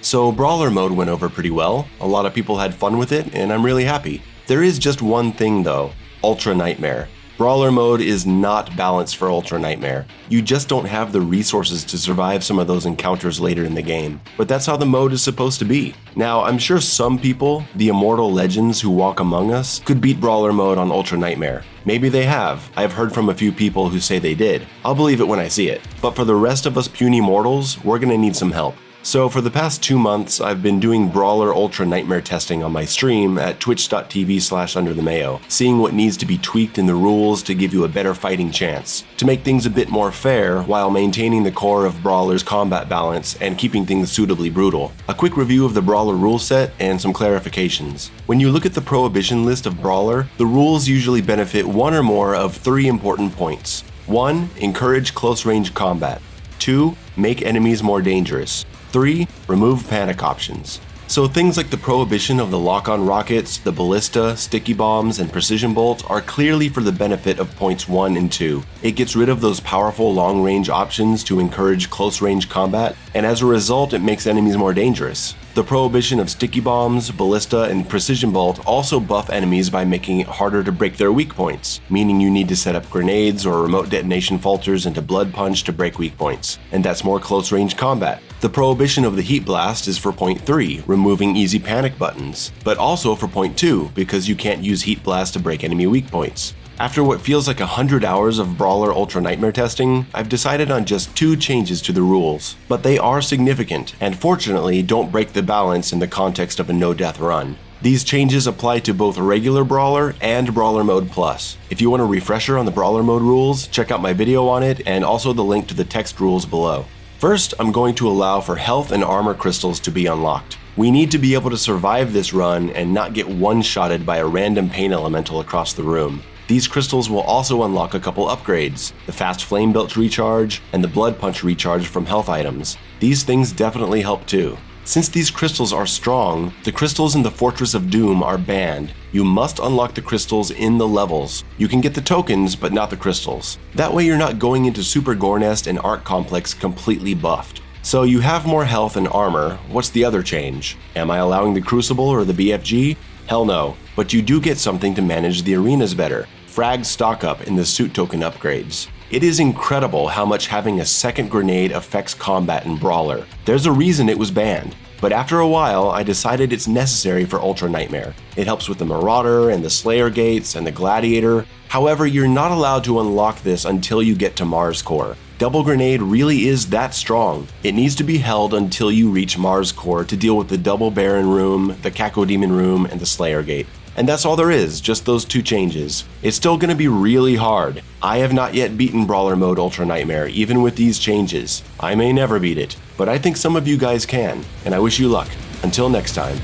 So Brawler Mode went over pretty well, a lot of people had fun with it, and I'm really happy. There is just one thing though, Ultranightmare. Brawler Mode is not balanced for Ultranightmare. You just don't have the resources to survive some of those encounters later in the game. But that's how the mode is supposed to be. Now, I'm sure some people, the immortal legends who walk among us, could beat Brawler Mode on Ultranightmare. Maybe they have. I've heard from a few people who say they did. I'll believe it when I see it. But for the rest of us puny mortals, we're gonna need some help. So for the past 2 months, I've been doing Brawler Ultranightmare testing on my stream at twitch.tv/underthemayo, seeing what needs to be tweaked in the rules to give you a better fighting chance, to make things a bit more fair while maintaining the core of Brawler's combat balance and keeping things suitably brutal. A quick review of the Brawler rule set and some clarifications. When you look at the prohibition list of Brawler, the rules usually benefit one or more of 3 important points. 1. Encourage close-range combat. 2. Make enemies more dangerous. 3. Remove panic options. So things like the prohibition of the lock-on rockets, the Ballista, sticky bombs, and precision bolt are clearly for the benefit of points 1 and 2. It gets rid of those powerful long-range options to encourage close-range combat, and as a result it makes enemies more dangerous. The prohibition of sticky bombs, Ballista, and precision bolt also buff enemies by making it harder to break their weak points, meaning you need to set up grenades or remote detonation falters into blood punch to break weak points, and that's more close-range combat. The prohibition of the heat blast is for point 3, removing easy panic buttons, but also for point 2, because you can't use heat blast to break enemy weak points. After what feels like 100 hours of Brawler Ultranightmare testing, I've decided on just 2 changes to the rules, but they are significant, and fortunately don't break the balance in the context of a no-death run. These changes apply to both regular Brawler and Brawler Mode Plus. If you want a refresher on the Brawler Mode rules, check out my video on it and also the link to the text rules below. First, I'm going to allow for health and armor crystals to be unlocked. We need to be able to survive this run and not get one-shotted by a random pain elemental across the room. These crystals will also unlock a couple upgrades, the fast flame belt recharge and the blood punch recharge from health items. These things definitely help too. Since these crystals are strong, the crystals in the Fortress of Doom are banned. You must unlock the crystals in the levels. You can get the tokens, but not the crystals. That way you're not going into Super Gornest and Arc Complex completely buffed. So you have more health and armor. What's the other change? Am I allowing the Crucible or the BFG? Hell no, but you do get something to manage the arenas better. Frag stock up in the suit token upgrades. It is incredible how much having a second grenade affects combat in Brawler. There's a reason it was banned, but after a while I decided it's necessary for Ultranightmare. It helps with the Marauder and the Slayer Gates and the Gladiator. However, you're not allowed to unlock this until you get to Mars Core. Double Grenade really is that strong. It needs to be held until you reach Mars Core to deal with the Double Baron Room, the Cacodemon Room, and the Slayer Gate. And that's all there is, just those 2 changes. It's still gonna be really hard. I have not yet beaten Brawler Mode Ultranightmare, even with these changes. I may never beat it, but I think some of you guys can, and I wish you luck. Until next time.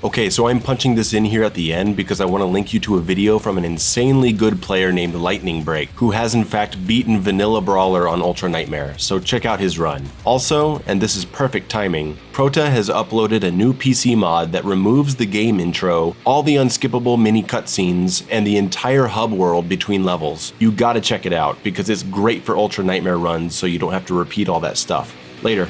Okay, so I'm punching this in here at the end because I want to link you to a video from an insanely good player named Lightning Break, who has in fact beaten Vanilla Brawler on Ultranightmare, so check out his run. Also, and this is perfect timing, Prota has uploaded a new PC mod that removes the game intro, all the unskippable mini cutscenes, and the entire hub world between levels. You gotta check it out, because it's great for Ultranightmare runs so you don't have to repeat all that stuff. Later.